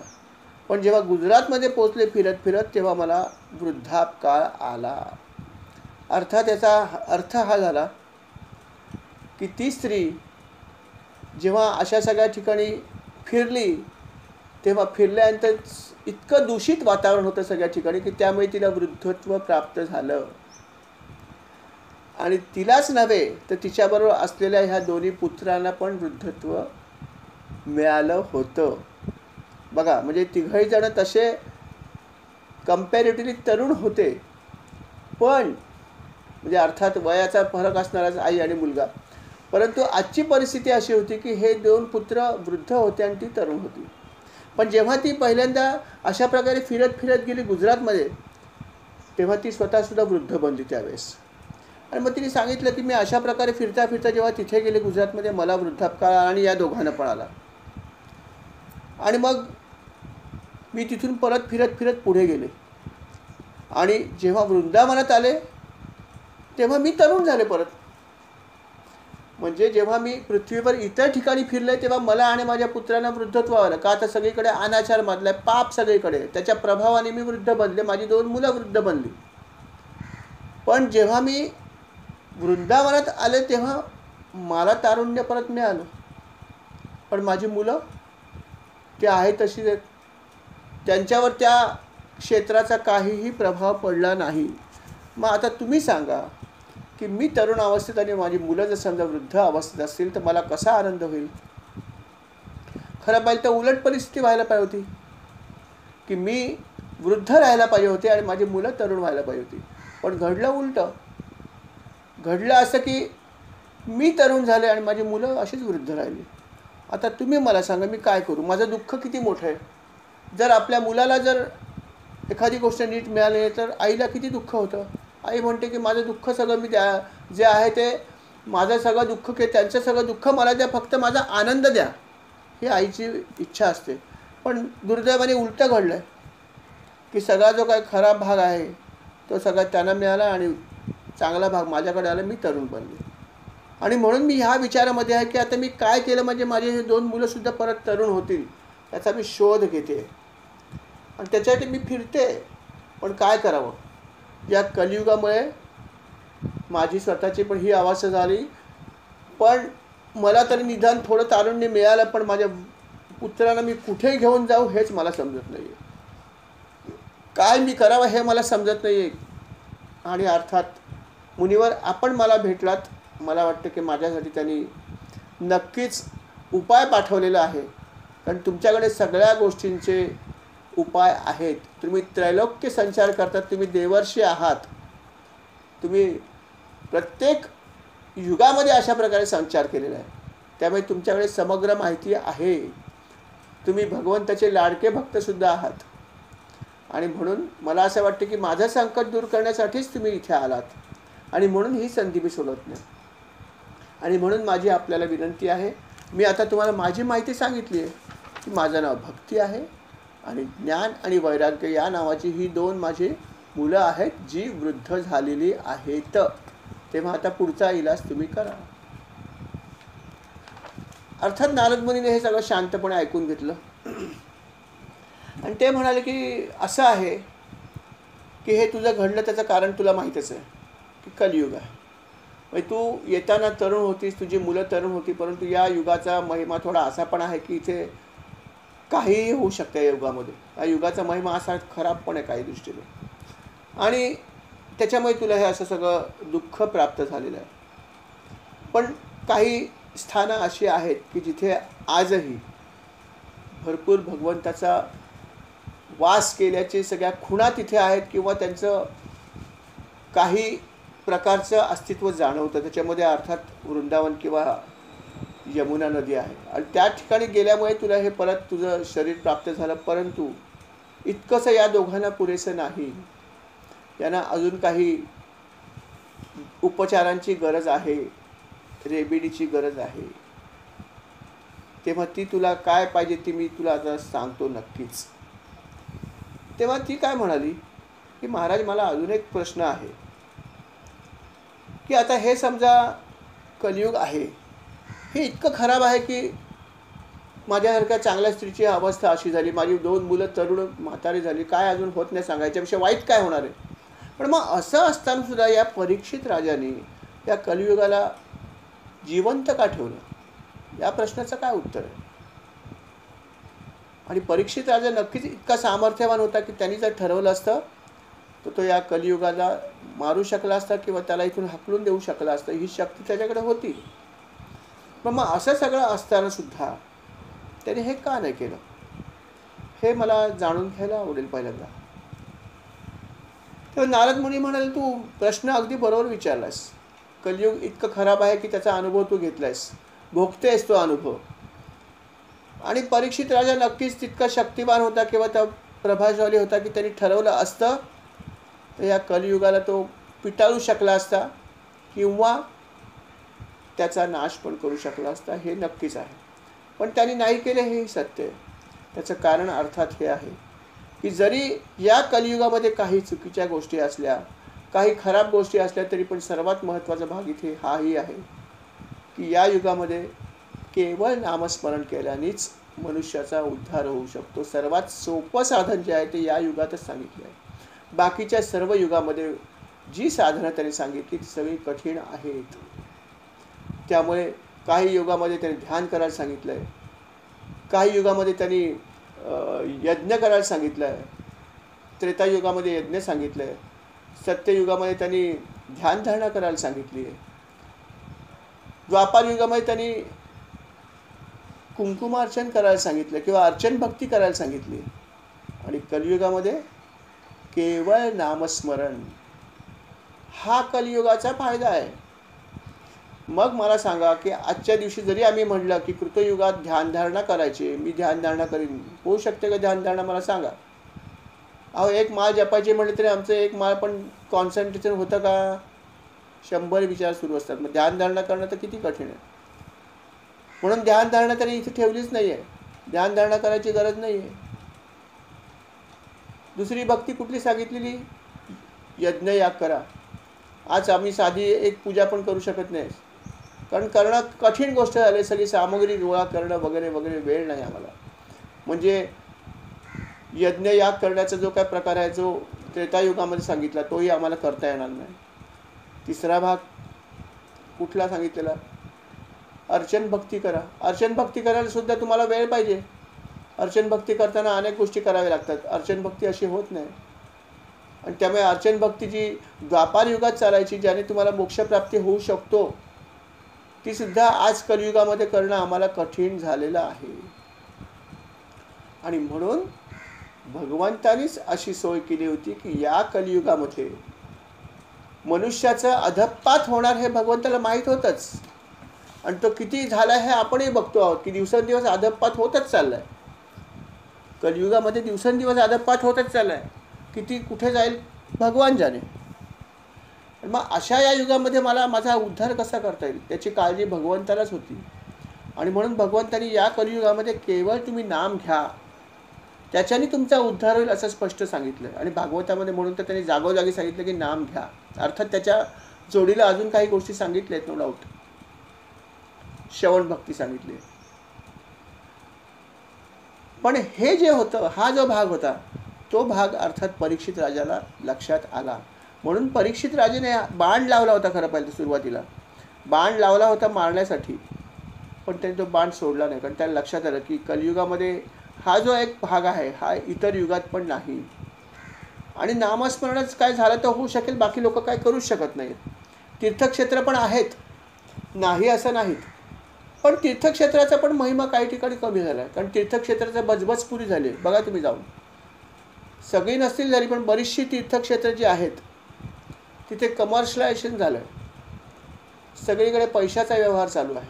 पण जेव्हा गुजरातमध्ये पोचले फिरत फिरत तेव्हा मला वृद्धापकाळ आला. अर्थात याचा अर्थ हा झाला की ती स्त्री जेव्हा अशा सगळ्या ठिकाणी फिरली तेव्हा फिरल्यानंतर इतकं दूषित वातावरण होतं सगळ्या ठिकाणी की त्यामुळे तिला वृद्धत्व प्राप्त झालं. आणि तिलाच नव्हे तर तिच्याबरोबर असलेल्या ह्या 2 पुत्रांना पण वृद्धत्व मिळालं होतं. बघा, म्हणजे 3घही जण तसे कम्पॅरेटिव्हली तरुण होते, पण म्हणजे अर्थात वयाचा फरक असणाराच आई आणि मुलगा. परंतु आजची परिस्थिती अशी होती की हे दोन पुत्र वृद्ध होते आणि ती तरुण होती. पण जेव्हा ती पहिल्यांदा अशा प्रकारे फिरत फिरत गेली गुजरातमध्ये, तेव्हा ती स्वतःसुद्धा वृद्ध बनली त्यावेळेस. आणि मग तिने सांगितलं की मी अशा प्रकारे फिरता फिरता जेव्हा तिथे गेले गुजरातमध्ये, मला वृद्धापकाळ आणि या दोघांना पण आला. आणि मग मी तिथून परत फिरत फिरत पुढे गेले आणि जेव्हा वृंदावनात आले तेव्हा मी तरुण झाले परत. म्हणजे जेव्हा मी पृथ्वीवर इतर ठिकाणी फिरले तेव्हा मला आणि माझ्या पुत्रांना वृद्धत्व आलं. का तर सगळीकडे अनाचार माजलाय, पाप सगळीकडे, त्याच्या प्रभावाने मी वृद्ध बनले, माझी 2 मुलं वृद्ध बनली. पण जेव्हा मी वृंदावनात आले तेव्हा मला तारुण्य परत मिळालं. पण माझी मुलं ते आहे तशीच आहेत, त्यांच्यावर त्या क्षेत्राचा काहीही प्रभाव पडला नाही. मग आता तुम्ही सांगा की मी तरुण अवस्थेत आणि माझी मुलं जर समजा वृद्ध अवस्थेत असतील तर मला कसा आनंद होईल. खरं पाहिलं तर उलट परिस्थिती व्हायला पाहिजे होती की मी वृद्ध राहायला पाहिजे होते आणि माझी मुलं तरुण व्हायला पाहिजे होती. पण घडलं उलटं. घडलं असं की मी तरुण झाले आणि माझी मुलं अशीच वृद्ध राहिली. आता तुम्ही मला सांगा मी काय करू. माझं दुःख किती मोठं आहे. जर आपल्या मुलाला जर एखादी गोष्ट नीट मिळाली नाही तर आईला किती दुःख होतं. आई म्हणते की माझं दुःख सगळं मी द्या, जे आहे ते माझं सगळं दुःख की त्यांचं सगळं दुःख मला द्या, फक्त माझा आनंद द्या, ही आईची इच्छा असते. पण दुर्दैवाने उलटं घडलं आहे की सगळा जो काही खराब भाग आहे तो सगळा त्यांना मिळाला आणि चांगला भाग माझ्याकडे आला, मी तरुण बनले. आणि म्हणून मी ह्या विचारामध्ये आहे की आता मी काय केलं म्हणजे माझे हे 2 मुलंसुद्धा परत तरुण होतील याचा मी शोध घेते आणि त्याच्यासाठी मी फिरते. पण काय करावं, या कलियुगामुळे माझी स्वतःची पण ही अवस्था झाली. पण मला तरी निदान थोडं तारुण्य मिळालं, पण माझ्या पुत्रांना मी कुठे घेऊन जाऊ हेच मला समजत नाही आहे. काय मी करावं हे मला समजत नाही आहे. आणि अर्थात मुनिवर आपण मला भेटलात, मला वाटतं की माझ्यासाठी त्यांनी नक्कीच उपाय पाठवलेला आहे. कारण तुमच्याकडे सगळ्या गोष्टींचे उपाय आहेत. तुम्ही त्रैलोक्य संचार करतात, तुम्ही देवर्षी आहात, तुम्ही प्रत्येक युगामध्ये अशा प्रकारे संचार केलेला आहे. त्यामुळे तुमच्याकडे समग्र माहिती आहे. तुम्ही भगवंताचे लाडके भक्तसुद्धा आहात. आणि म्हणून मला असं वाटतं की माझं संकट दूर करण्यासाठीच तुम्ही इथे आलात आणि म्हणून ही संधी मी सोडत नाही. आणि म्हणून माझी आपल्याला विनंती आहे, मी आता तुम्हाला माझी माहिती सांगितली आहे की माझं नाव भक्ती आहे आणि ज्ञान आणि वैराग्य या नावाची ही 2 माझी मुलं आहेत जी वृद्ध झालेली आहेत. तेव्हा आता पुढचा इलाज तुम्ही करा. अर्थात नारद मुनीने हे सगळं शांतपणे ऐकून घेतलं आणि ते म्हणाले की असं आहे की हे तुझं घडलं त्याचं कारण तुला माहीतच आहे की कलियुग आहे. म्हणजे तू येताना तरुण होतीस, तुझी मुलं तरुण होती, परंतु या युगाचा महिमा थोडा असा पण आहे की इथे काहीही होऊ शकतं. या युगामध्ये या युगाचा महिमा असा खराब पण आहे काही दृष्टीने आणि त्याच्यामुळे तुला हे असं सगळं दुःख प्राप्त झालेलं आहे. पण काही स्थानं अशी आहेत की जिथे आजही भरपूर भगवंताचा वास केल्याचे सगळ्या खुणा तिथे आहेत किंवा त्यांचं काही प्रकारचं अस्तित्व जाणवतं. त्याच्यामध्ये अर्थात वृंदावन किंवा यमुना नदी आहे आणि त्या ठिकाणी गेल्यामुळे तुला हे परत तुझं शरीर प्राप्त झालं. परंतु इतकंसं या दोघांना पुरेसं नाही. यांना अजून काही उपचारांची गरज आहे, रेमेडीची गरज आहे. तेव्हा ती तुला काय पाहिजे ती मी तुला आता सांगतो नक्कीच. तेव्हा ती काय म्हणाली की महाराज मला अजून एक प्रश्न आहे की आता हे समजा कलियुग आहे, हे इतकं खराब आहे की माझ्यासारख्या चांगल्या स्त्रीची अवस्था अशी झाली, माझी 2 मुलं तरुण म्हातारी झाली, काय अजून होत नाही सांगायच्यापेक्षा वाईट काय होणार आहे. पण मग असं असताना सुद्धा या परीक्षित राजाने या कलियुगाला जिवंत का ठेवलं, या प्रश्नाचं काय उत्तर आहे. आणि परीक्षित राजा नक्कीच इतका सामर्थ्यवान होता की त्यांनी जर ठरवलं असतं तर तो या कलियुगाला मारू शकला असता किंवा त्याला इथून हाकलून देऊ शकला असतं. ही शक्ती त्याच्याकडे होती. पण मग असं सगळं असताना सुद्धा त्याने हे का नाही केलं, हे मला जाणून घ्यायला आवडेल पहिल्यांदा. तेव्हा नारद मुनी म्हणाले, तू प्रश्न अगदी बरोबर विचारलास. कलियुग इतकं खराब आहे की त्याचा अनुभव तू घेतलायस, भोगतेस तो अनुभव. आणि परीक्षित राजा नक्कीच तितका शक्तिवान होता किंवा त्या प्रभावशाली होता की त्यांनी ठरवलं असतं तर या कलियुगाला तो पिटाळू शकला असता किंवा त्याचा नाश पण करू शकला असता, हे नक्कीच आहे. पण त्यांनी नाही केले, हेही सत्य आहे. त्याचं कारण अर्थात हे आहे की जरी या कलियुगामध्ये काही चुकीच्या गोष्टी असल्या, काही खराब गोष्टी असल्या, तरी पण सर्वात महत्त्वाचा भाग इथे हाही आहे की या युगामध्ये केवळ नामस्मरण केल्यानेच मनुष्याचा उद्धार होऊ शकतो. सर्वात सोपं साधन जे आहे ते या युगातच सांगितले आहे. बाकीच्या सर्व युगामध्ये जी साधनं त्यांनी सांगितली ती सगळी कठीण आहेत. त्यामुळे काही युगामध्ये त्यांनी ध्यान करायला सांगितलं आहे, काही युगामध्ये त्यांनी यज्ञ करायला सांगितलं आहे, त्रेतायुगामध्ये यज्ञ सांगितलं आहे, सत्ययुगामध्ये त्यांनी ध्यानधारणा करायला सांगितली आहे, द्वापार युगामध्ये त्यांनी कुंकुमार्चन करायला सांगितलं किंवा अर्चन भक्ती करायला सांगितली, आणि कलियुगामध्ये केवळ नामस्मरण हा कलियुगाचा फायदा आहे. मग मला सांगा की आजच्या दिवशी जरी आम्ही म्हटलं की कृतयुगात ध्यानधारणा करायची, मी ध्यानधारणा करीन, होऊ शकते का ध्यानधारणा? मला सांगा. अहो, एक माळ जपायची म्हटलं तरी आमचं एक माळ पण कॉन्सन्ट्रेशन होतं का? 100 विचार सुरू असतात. मग ध्यानधारणा करणं तर किती कठीण आहे. म्हणून ध्यानधारणा त्यांनी इथे ठेवलीच नाही आहे. ध्यानधारणा करायची गरज नाही आहे. दुसरी भक्ती कुठली सांगितलेली? यज्ञ याग करा. आज आम्ही साधी एक पूजा पण करू शकत नाही, कारण करणं कठीण गोष्ट झाली. सगळी सामग्री गोळा करणं वगैरे वगैरे, वेळ नाही आम्हाला. म्हणजे यज्ञ याग करण्याचा जो काय प्रकार आहे, जो त्रेतायुगामध्ये सांगितला, तोही आम्हाला करता येणार नाही. तिसरा भाग कुठला सांगितलेला? अर्चन भक्ती करा. अर्चन भक्ती करायला सुद्धा तुम्हाला वेळ पाहिजे. अर्चन भक्ती करताना अनेक गोष्टी कराव्या लागतात. अर्चन भक्ती अशी होत नाही. आणि त्यामुळे अर्चन भक्ती जी द्वापार युगात चालायची, ज्याने तुम्हाला मोक्षप्राप्ती होऊ शकतो, ती सुद्धा आज कलियुगामध्ये करणं आम्हाला कठीण झालेलं आहे. आणि म्हणून भगवंतानीच अशी सोय केली होती की या कलियुगामध्ये मनुष्याचं अधःपात होणार हे भगवंताला माहीत होतंच. आणि तो किती झाला हे आपणही बघतो आहोत की दिवसेंदिवस अधःपात होतच चाललाय. कलियुगामध्ये दिवसेंदिवस अधःपात होतच चाललाय. किती कुठे जाईल भगवान जाणे. मग अशा या युगामध्ये मला माझा उद्धार कसा करता येईल, त्याची काळजी भगवंतालाच होती. आणि म्हणून भगवंतानी या कलियुगामध्ये केवळ तुम्ही नाम घ्या, त्याच्याने तुमचा उद्धार होईल असं स्पष्ट सांगितलं. आणि भागवतामध्ये म्हणून तर त्यांनी जागोजागी सांगितलं की नाम घ्या. अर्थात त्याच्या जोडीला अजून काही गोष्टी सांगितल्या आहेत, नो डाऊट. श्रवण भक्ती सांगितली. पण हे जे होतं, हा जो भाग होता, तो भाग अर्थात परीक्षित राजाला लक्षात आला. म्हणून परीक्षित राजाने बाण लावला होता. खरं पाहिलं सुरुवातीला बाण लावला होता मारण्यासाठी, पण त्याने तो बाण सोडला नाही. कारण त्याला लक्षात आलं की कलियुगामध्ये हा जो एक भाग आहे हा इतर युगात पण नाही. आणि नामस्मरणच काय झालं तर होऊ शकेल, बाकी लोक काय करूच शकत नाहीत. तीर्थक्षेत्र पण आहेत, नाही असं नाहीत, पण तीर्थक्षेत्राचा पण महिमा काही ठिकाणी कमी झाला आहे. कारण तीर्थक्षेत्राचा बजबज पुरी झाली. बघा तुम्ही जाऊन, सगळी नसतील झाली पण बरीचशी तीर्थक्षेत्र जी आहेत तिथे कमर्शियलायझेशन झालं आहे. सगळीकडे पैशाचा व्यवहार चालू आहे.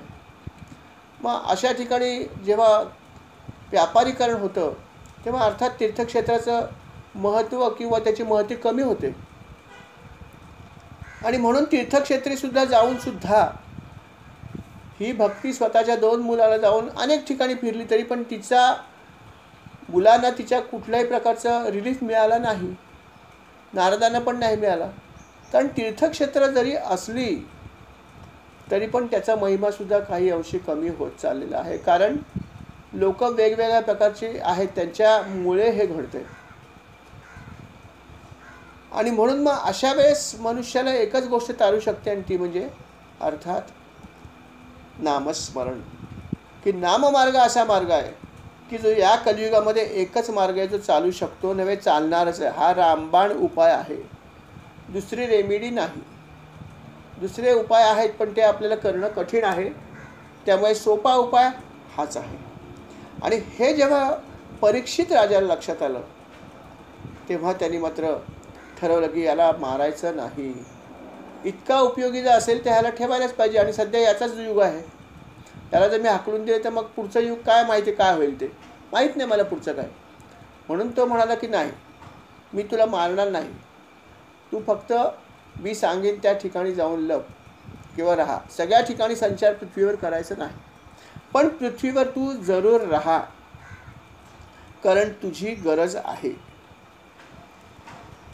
मग अशा ठिकाणी जेव्हा व्यापारीकरण होतं तेव्हा अर्थात तीर्थक्षेत्राचं महत्त्व किंवा त्याची महती कमी होते. आणि म्हणून तीर्थक्षेत्रीसुद्धा जाऊन सुद्धा ही भक्ती स्वतःच्या 2 मुलाला जाऊन अनेक ठिकाणी फिरली, तरी पण तिचा मुलांना तिच्या कुठल्याही प्रकारचा रिलीफ मिळाला नाही. नारदांना पण नाही मिळाला. कारण तीर्थक्षेत्र जरी असली तरी पण त्याचा महिमासुद्धा काही अंशी कमी होत चाललेला आहे. कारण लोक वेगवेगळ्या प्रकारचे आहेत, त्यांच्यामुळे हे घडते. आणि म्हणून मग अशा वेळेस मनुष्याला एकच गोष्ट तारू शकते, आणि ती म्हणजे अर्थात नामस्मरण. की नाममार्ग असा मार्ग आहे की जो या कलियुगामध्ये एकच मार्ग आहे जो चालू शकतो, नव्हे चालणारच आहे. हा रामबाण उपाय आहे, दुसरी रेमेडी नाही. दुसरे उपाय आहेत पण ते आपल्याला करणं कठीण आहे. त्यामुळे सोपा उपाय हाच आहे. आणि हे जेव्हा परीक्षित राजाला लक्षात आलं तेव्हा त्यांनी मात्र ठरवलं की याला मारायचं नाही. इतका उपयोगी जर असेल तर ह्याला ठेवायलाच पाहिजे. आणि सध्या याचाच युग आहे. त्याला जर मी हाकलून दिले तर मग पुढचं युग काय माहिती काय होईल ते माहीत नाही मला पुढचं काय. म्हणून तो म्हणाला की नाही, मी तुला मारणार नाही, तू फक्त मी सांगेन त्या ठिकाणी जाऊन लप किंवा राहा. सगळ्या ठिकाणी संचार पृथ्वीवर करायचं नाही, पण पृथ्वीवर तू जरूर राहा, कारण तुझी गरज आहे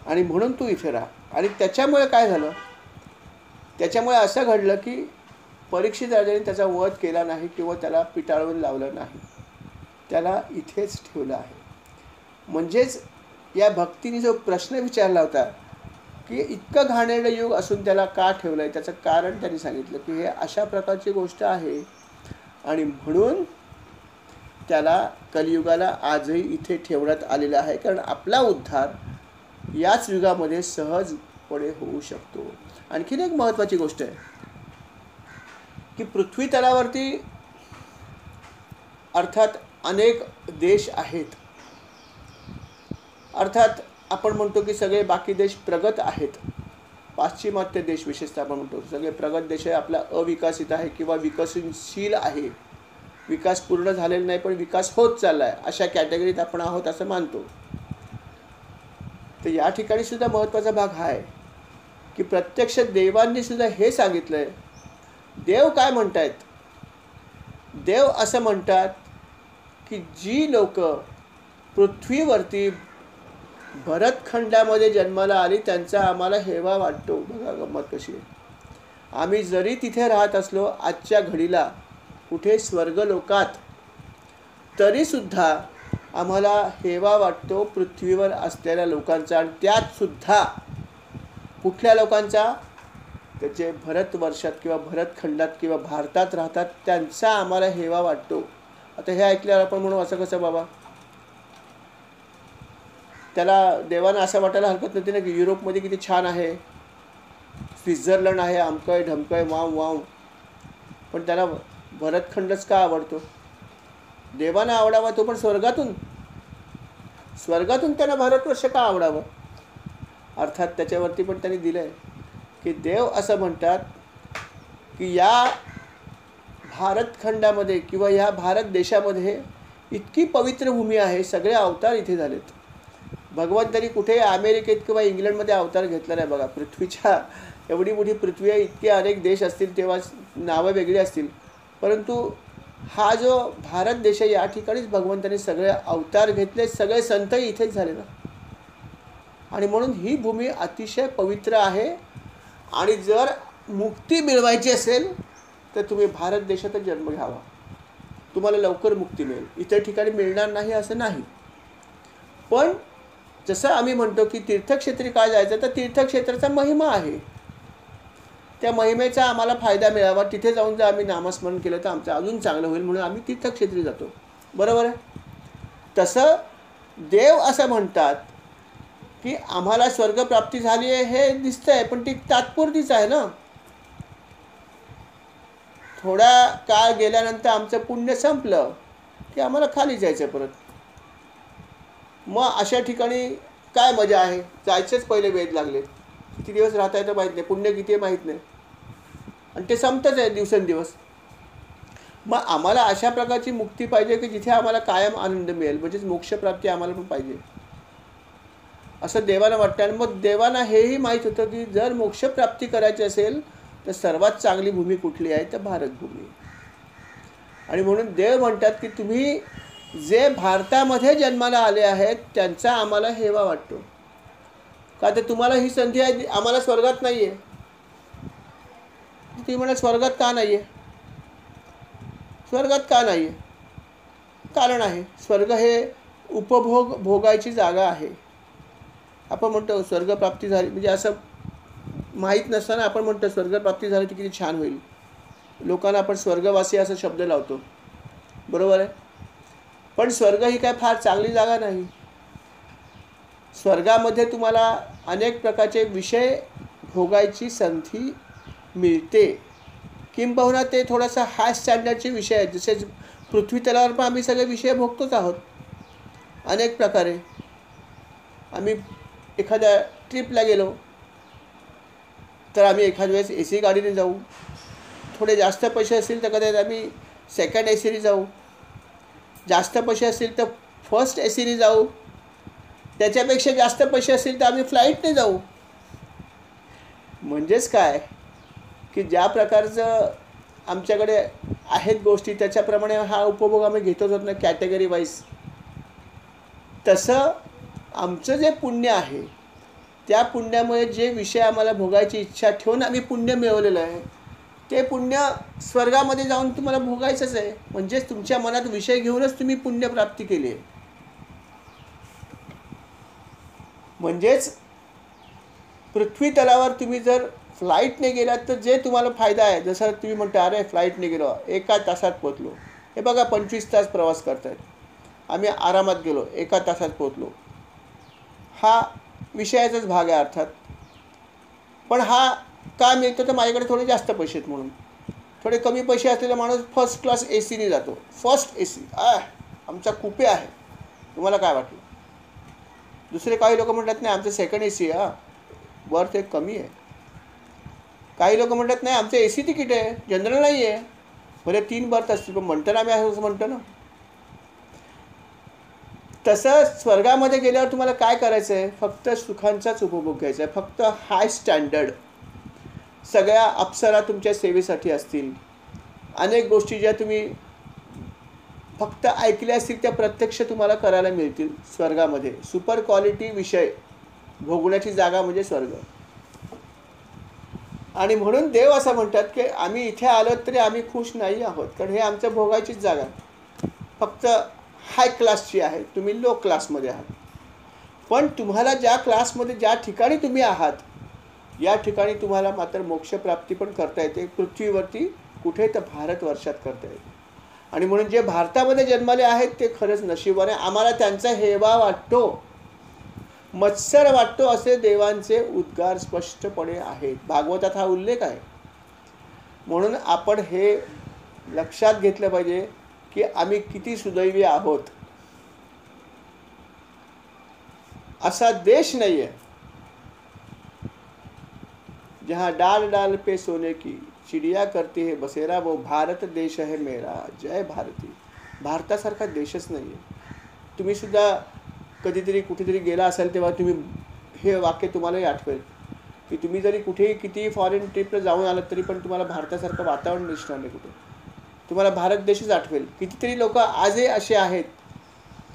आणि म्हणून तू इथे राहा. आणि त्याच्यामुळे काय झालं, त्याच्यामुळे असं घडलं की परीक्षित राजाने त्याचा वध केला नाही किंवा त्याला पिटाळून लावलं नाही, त्याला इथेच ठेवलं आहे. म्हणजेच या भक्तीने जो प्रश्न विचारला होता की इतकं घाणेरडं युग असून त्याला का ठेवलं आहे, त्याचं कारण त्यांनी सांगितलं की हे अशा प्रकारची गोष्ट आहे आणि म्हणून त्याला कलियुगाला आजही इथे ठेवण्यात आलेलं आहे, कारण आपला उद्धार याच युगामध्ये सहजपणे होऊ शकतो. आणखीन एक महत्त्वाची गोष्ट आहे की पृथ्वी तलावरती अर्थात अनेक देश आहेत. अर्थात आपण म्हणतो की सगळे बाकी देश प्रगत आहेत. पाश्चिमात्य देश विशेषतः आपण म्हणतो सगळे प्रगत देश आहे, आपला अविकसित आहे किंवा विकसनशील आहे. विकास पूर्ण झालेला नाही पण विकास होत चालला आहे, अशा कॅटेगरीत आपण आहोत असं मानतो. तर या ठिकाणी सुद्धा महत्त्वाचा भाग हा आहे की प्रत्यक्ष देवांनी सुद्धा हे सांगितलं आहे. देव काय म्हणतायत, देव असं म्हणतात की जी लोक पृथ्वीवरती भरतखंडामध्ये जन्माला आली त्यांचा आम्हाला हेवा वाटतो. बघा गंमत कशी आहे. आम्ही जरी तिथे राहत असलो आजच्या घडीला कुठे स्वर्गलोकात, तरीसुद्धा आम्हाला हेवा वाटतो पृथ्वीवर असलेल्या लोकांचा. आणि त्यात सुद्धा कुठल्या लोकांचा, त्याचे भारतवर्षात किंवा भरतखंडात किंवा भारतात राहतात त्यांचा आम्हाला हेवा वाटतो. आता हे ऐकल्यावर आपण म्हणू असं कसं बाबा, त्याला देवानं असं वाटायला हरकत नव्हती ना की युरोपमध्ये किती छान आहे, स्वित्झर्लंड आहे, अमकं ढमकं आहे, वाव वाव, पण त्याला भरतखंडच का आवडतो. देवानं आवडावा तो पण स्वर्गातून त्यांना भारतवर्ष का आवडावं. अर्थात त्याच्यावरती पण त्यांनी दिलं आहे की देव असं म्हणतात की या भारतखंडामध्ये किंवा या भारत देशामध्ये इतकी पवित्र भूमी आहे, सगळे अवतार इथे झालेत. भगवंतांनी कुठे अमेरिकेत किंवा इंग्लंडमध्ये अवतार घेतला नाही. बघा पृथ्वीच्या एवढी मोठी पृथ्वी आहे, इतके अनेक देश असतील तेव्हा नावं वेगळी असतील, परंतु हा जो भारत देश आहे या ठिकाणीच भगवंतांनी सगळे अवतार घेतले, सगळे संतही इथेच झाले ना. आणि म्हणून ही भूमी अतिशय पवित्र आहे. आणि जर मुक्ती मिळवायची असेल तर तुम्ही भारत देशातच जन्म घ्यावा, तुम्हाला लवकर मुक्ती मिळेल. इतर ठिकाणी मिळणार नाही असं नाही. पण जसं आम्ही म्हणतो की तीर्थक्षेत्री काय जायचं, तर तीर्थक्षेत्राचा महिमा आहे, त्या महिमेचा आम्हाला फायदा मिळावा, तिथे जाऊन जर आम्ही नामस्मरण केलं तर आमचं अजून चांगलं होईल, म्हणून आम्ही तीर्थक्षेत्री जातो. बरोबर आहे. तसं देव असं म्हणतात की आम्हाला स्वर्गप्राप्ती झाली आहे हे दिसतंय, पण ती तात्पुरतीच आहे ना. थोडा काळ गेल्यानंतर आमचं पुण्य संपलं की आम्हाला खाली जायचं परत. मग अशा ठिकाणी काय मजा आहे, जायचेच पहिले वेध लागले. किती दिवस राहता येतं माहीत नाही, पुण्य किती आहे माहीत नाही, आणि ते संपतच आहे दिवसेंदिवस. मग आम्हाला अशा प्रकारची मुक्ती पाहिजे की जिथे आम्हाला कायम आनंद मिळेल, म्हणजेच मोक्षप्राप्ती आम्हाला पण पाहिजे असं देवाला वाटतं. आणि मग देवांना हेही माहीत होतं की जर मोक्षप्राप्ती करायची असेल तर सर्वात चांगली भूमी कुठली आहे, तर भारतभूमी. आणि म्हणून देव म्हणतात की तुम्ही जे भारतामध्ये जन्माला आले आहेत त्यांचा आम्हाला हेवा वाटतो. का तर तुम्हाला ही संधी आहे, आम्हाला स्वर्गात नाही आहे. ती म्हणा स्वर्गात का नाही आहे, स्वर्गात का नाही आहे, कारण आहे स्वर्ग हे भोगायची जागा आहे. आपण म्हणतो स्वर्गप्राप्ती झाली म्हणजे असं माहीत नसताना आपण म्हणतो स्वर्गप्राप्ती झाली तर किती छान होईल. लोकांना आपण स्वर्गवासी असा शब्द लावतो, बरोबर आहे. पण स्वर्ग ही काय फार चांगली जागा नाही. स्वर्गामध्ये तुम्हाला अनेक प्रकारचे विषय भोगायची संधी मिळते, किंबहुना ते थोडासा हाय स्टँडर्डचे विषय आहेत. जसे पृथ्वी तलावर पण आम्ही सगळे विषय भोगतोच आहोत. अनेक प्रकारे आम्ही एखाद्या ट्रिपला गेलो तर आम्ही एखाद वेळेस ए सी गाडीने जाऊ, थोडे जास्त पैसे असतील तर कदाचित आम्ही सेकंड ए सीने जाऊ, जास्त पैसे असतील तर फर्स्ट ए सीने जाऊ, त्याच्यापेक्षा जास्त पैसे असतील तर आम्ही फ्लाईटने जाऊ. म्हणजेच काय की ज्या प्रकारचं आमच्याकडे आहेत गोष्टी त्याच्याप्रमाणे हा उपभोग आम्ही घेतोच होत ना कॅटेगरी वाईज. तसं आमचं जे पुण्य आहे त्या पुण्यामुळे जे विषय आम्हाला भोगायची इच्छा ठेवून आम्ही पुण्य मिळवलेलं आहे ते पुण्य स्वर्गामध्ये जाऊन तुम्हाला भोगायचंच आहे. म्हणजेच तुमच्या मनात विषय घेऊनच तुम्ही पुण्यप्राप्ती केली आहे. म्हणजेच पृथ्वी तलावर तुम्ही जर फ्लाईटने गेलात तर जे तुम्हाला फायदा आहे, जसं तुम्ही म्हणता अरे फ्लाईटने गेलो 1 तासात पोचलो, हे बघा 25 तास प्रवास करतायत, आम्ही आरामात गेलो 1 तासात पोचलो, हा विषयाचाच भाग आहे अर्थात. पण हा का मिळतो तर माझ्याकडे थोडे जास्त पैसे आहेत म्हणून. थोडे कमी पैसे असलेला माणूस फर्स्ट क्लास ए सीने जातो, फर्स्ट ए सी आमचा कुपे आहे. तुम्हाला काय वाटलं? दुसरे काही लोक म्हणतात नाही आमचं सेकंड ए सी बर्थ एक कमी आहे. काही लोक म्हणतात नाही आमचं ए सी तिकीट आहे, जनरल नाही आहे, भले 3 बर्थ असतील, पण म्हणतो ना आम्ही असं म्हणतो ना. तसं स्वर्गामध्ये गेल्यावर तुम्हाला काय करायचं आहे? फक्त सुखांचाच उपभोग घ्यायचा आहे, फक्त हाय स्टँडर्ड. सगळ्या अप्सरा तुमच्या सेवेसाठी असतील. अनेक गोष्टी ज्या तुम्ही फक्त ऐकल्या असतील त्या प्रत्यक्ष तुम्हाला करायला मिळतील स्वर्गामध्ये. सुपर क्वालिटी विषय भोगण्याची जागा म्हणजे स्वर्ग. आणि म्हणून देव असं म्हणतात की आम्ही इथे आलो तरी आम्ही खुश नाही आहोत, कारण हे आमच्या भोगायचीच जागा फक्त हाय क्लासची आहे, तुम्ही लो क्लासमध्ये आहात. पण तुम्हाला ज्या क्लासमध्ये ज्या ठिकाणी तुम्ही आहात या ठिकाणी तुम्हाला मात्र मोक्षप्राप्ती पण करता येते. पृथ्वीवरती कुठे तर भारतवर्षात करता येते. आणि म्हणून जे भारतामध्ये जन्मले आहेत ते खरंच नशिबाने, आम्हाला त्यांचा हेवा वाटतो, मत्सर वाटतो असे देवांचे उद्गार स्पष्टपणे आहेत. भागवतात हा उल्लेख आहे. म्हणून आपण हे लक्षात घेतलं पाहिजे की आम्ही किती सुदैवी आहोत. असा देश नाही आहे जहाँ डाल डाल पे सोने की चिडिया करती है बसेरा, वो भारत देश है मेरा, जय भारती. भारतासारखा देशच नाही आहे. तुम्ही सुद्धा कधीतरी कुठेतरी गेला असाल तेव्हा तुम्ही हे वाक्य तुम्हालाही आठवेल की तुम्ही जरी कुठेही कितीही फॉरेन ट्रिपला जाऊन आलात तरी पण तुम्हाला भारतासारखं वातावरण दिसणार नाही कुठे. तुम्हाला भारत देशच आठवेल. कितीतरी लोक आजही असे आहेत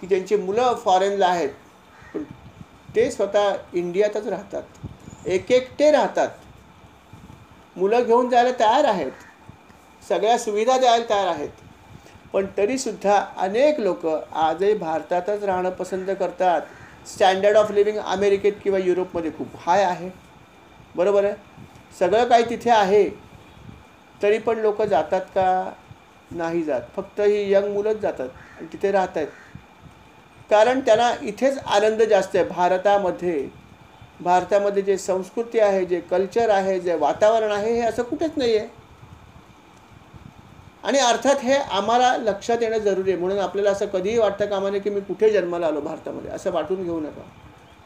की ज्यांची मुलं फॉरेनला आहेत पण ते स्वतः इंडियातच राहतात, एकटे राहतात, मुलं घेऊन जायला तयार आहेत, सगळ्या सुविधा द्यायला तयार आहेत, पण तरीसुद्धा अनेक लोक आजही भारतातच राहणं पसंत करतात. स्टँडर्ड ऑफ लिव्हिंग अमेरिकेत किंवा युरोपमध्ये खूप हाय आहे, बरोबर आहे, सगळं काही तिथे आहे, तरी पण लोक जातात का? नाही जात. फक्त ही यंग मुलंच जातात आणि तिथे राहत आहेत, कारण त्यांना इथेच आनंद जास्त आहे. भारतामध्ये जे संस्कृती आहे, जे कल्चर आहे, जे वातावरण आहे, हे असं कुठेच नाही आहे. आणि अर्थात हे आम्हाला लक्षात येणं जरुरी आहे. म्हणून आपल्याला असं कधीही वाटतं कामा नये की मी कुठे जन्माला आलो भारतामध्ये, असं वाटून घेऊ नका.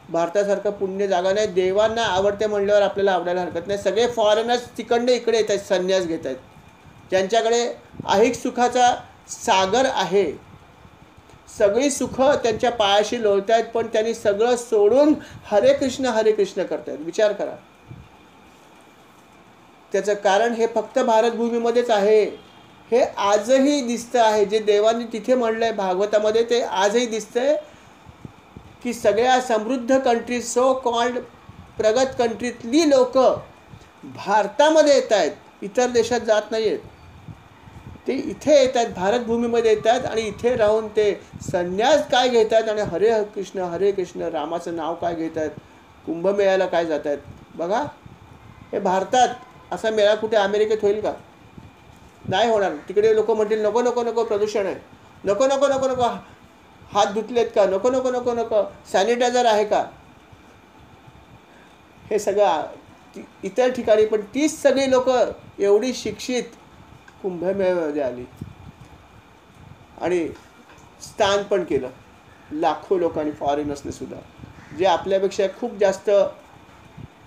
भारतासारखं पुण्य जागा नाही. देवांना आवडते म्हणल्यावर आपल्याला आवडायला हरकत नाही. सगळे फॉरेनर्स तिकडनं इकडे येत आहेत, संन्यास घेत आहेत, ज्यांच्याकडे ऐहिक सुखाचा सागर आहे, सगळी सुख त्यांच्या पायाशी लोळत आहेत, पण त्यांनी सगळं सोडून हरे कृष्ण करतायत. विचार करा. त्याचं कारण हे फक्त भारतभूमीमध्येच आहे. हे आजही दिसतं आहे, जे देवांनी तिथे म्हणलंय भागवतामध्ये ते आजही दिसतंय की सगळ्या समृद्ध कंट्री, सो कॉल्ड प्रगत कंट्रीतली लोक भारतामध्ये येत आहेत, इतर देशात जात नाही आहेत. ते इथे येत आहेत, भारतभूमीमध्ये येत आहेत आणि इथे राहून ते संन्यास काय घेत आहेत आणि हरे कृष्ण रामाचं नाव काय घेत आहेत, कुंभमेळ्याला काय जात आहेत. बघा, हे भारतात असा मेळा कुठे अमेरिकेत होईल का? नाही होणार. तिकडे लोक म्हणतील नको नको नको प्रदूषण आहे, नको नको नको नको हात धुतलेत का, नको नको नको नको सॅनिटायझर आहे का. हे सगळं इतर ठिकाणी. पण तीच सगळी लोक एवढी शिक्षित कुंभमेळ्यामध्ये आली आणि स्थान पण केलं लाखो लोकांनी, फॉरेनर्सने सुद्धा, जे आपल्यापेक्षा खूप जास्त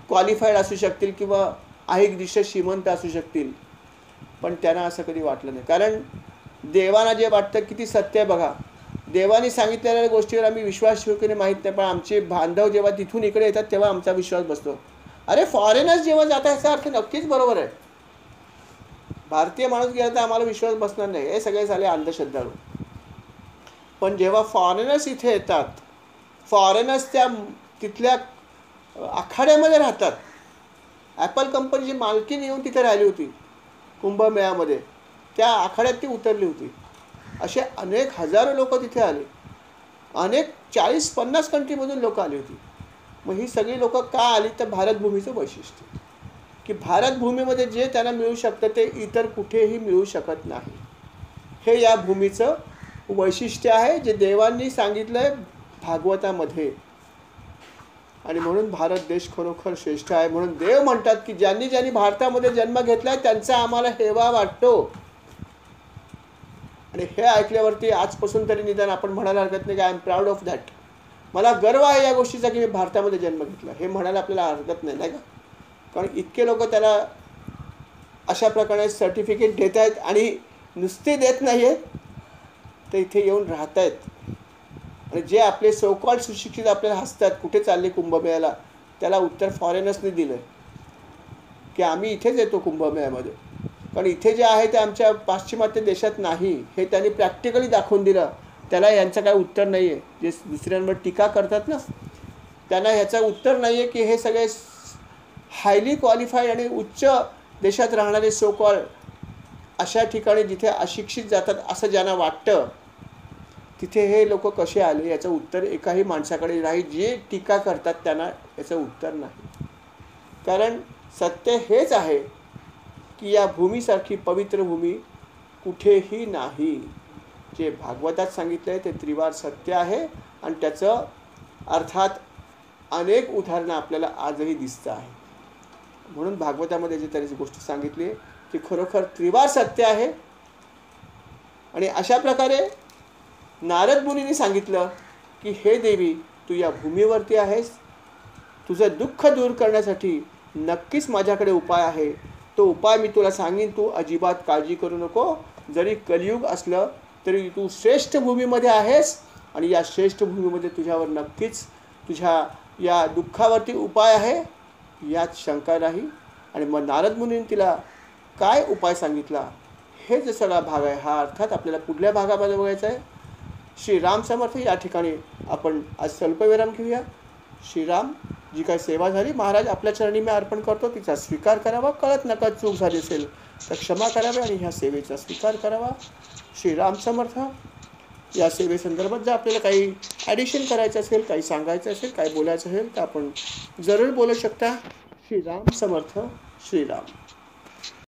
क्वालिफाईड असू शकतील किंवा आर्थिकदृष्ट्या श्रीमंत असू शकतील, पण त्यांना असं कधी वाटलं नाही. कारण देवाला जे वाटतं किती सत्य आहे बघा. देवाने सांगितलेल्या गोष्टीवर आम्ही विश्वास ठेवू की नाही माहीत नाही, पण आमचे बांधव जेव्हा तिथून इकडे येतात तेव्हा आमचा विश्वास बसतो. अरे फॉरेनर्स जेव्हा जातात याचा अर्थ नक्कीच बरोबर आहे. भारतीय माणूस गेला तर आम्हाला विश्वास बसणार नाही, हे सगळे झाले अंधश्रद्धाळू. पण जेव्हा फॉरेनर्स इथे येतात, फॉरेनर्स त्या तिथल्या आखाड्यामध्ये राहतात. ॲपल कंपनीची मालकीण येऊन तिथे राहिली होती कुंभमेळ्यामध्ये, त्या आखाड्यात ती उतरली होती. असे अनेक हजारो लोक तिथे आले, अनेक 40-50 कंट्रीमधून लोक आली होती. मग ही सगळी लोक का आली, तर भारतभूमीचं वैशिष्ट्य की भारतभूमीमध्ये जे त्यांना मिळू शकतं ते इतर कुठेही मिळू शकत नाही. हे या भूमीचं वैशिष्ट्य आहे जे देवांनी सांगितलं आहे भागवतामध्ये. आणि म्हणून भारत देश खरोखर श्रेष्ठ आहे. म्हणून देव म्हणतात की ज्यांनी ज्यांनी भारतामध्ये जन्म घेतला आहे त्यांचा आम्हाला हेवा वाटतो. आणि हे ऐकल्यावरती आजपासून तरी निदान आपण म्हणायला हरकत नाही की I am proud of that. मला गर्व आहे या गोष्टीचा की मी भारतामध्ये जन्म घेतला, हे म्हणायला आपल्याला हरकत नाही, नाही का? कारण इतके लोक त्याला अशा प्रकारे सर्टिफिकेट देत आहेत आणि नुसते देत नाही आहेत, तर इथे येऊन राहत आहेत. आणि जे आपले सो-कॉल्ड सुशिक्षित आपल्याला हसतात कुठे चालले कुंभमेळ्याला, त्याला उत्तर फॉरेनर्सनी दिलं की आम्ही इथेच येतो कुंभमेळ्यामध्ये, कारण इथे जे आहे ते आमच्या पाश्चिमात्य देशात नाही. हे त्यांनी प्रॅक्टिकली दाखवून दिलं. त्याला यांचं काय उत्तर नाही आहे. जे दुसऱ्यांवर टीका करतात ना, त्यांना ह्याचं उत्तर नाही आहे की हे सगळे हायली क्वालिफाईड आणि उच्च देशात राहणारे सो-कॉल्ड अशा ठिकाणी जिथे अशिक्षित जातात असं ज्यांना वाटतं, तिथे हे लोक कसे आले याचं उत्तर एकाही माणसाकडे नाही. जे टीका करतात त्यांना याचं उत्तर नाही. कारण सत्य हेच आहे की या भूमीसारखी पवित्र भूमी कुठेही नाही. जे भागवतात सांगितलं आहे ते त्रिवार सत्य आहे आणि त्याचं अर्थात अनेक उदाहरणं आपल्याला आजही दिसतं आहे. म्हणून भागवतामध्ये जे तरी गोष्ट सांगितली ती खरोखर त्रिवार सत्य आहे. आणि अशा प्रकारे नारद मुनींनी सांगितलं की हे देवी, तू या भूमीवरती आहेस, तुझं दुःख दूर करण्यासाठी नक्कीच माझ्याकडे उपाय आहे. तो उपाय मी तुला सांगेन, तू अजिबात काळजी करू नको. जरी कलियुग असलं तरी तू श्रेष्ठ भूमीमध्ये आहेस आणि या श्रेष्ठ भूमीमध्ये तुझ्यावर नक्कीच तुझ्या या दुःखावरती उपाय आहे, यात शंका नाही. आणि मग नारद मुनींनी तिला काय उपाय सांगितला हे जे सगळा भाग आहे, हा अर्थात आपल्याला पुढल्या भागामध्ये बघायचा आहे. श्रीराम समर्थ या ठिकाणी आपण आज स्वल्पविराम घेऊया. श्रीराम, जी काही सेवा झाली महाराज आपल्या चरणी मी अर्पण करतो, तिचा स्वीकार करावा. कळत नकळत चूक झाली असेल तर क्षमा करावी आणि ह्या सेवेचा स्वीकार करावा. श्रीराम समर्थ. या सेवेसंदर्भात जर आपल्याला काही ॲडिशन करायचं असेल, काही सांगायचं असेल, काही बोलायचं असेल तर आपण जरूर बोलू शकता. श्रीराम समर्थ. श्रीराम.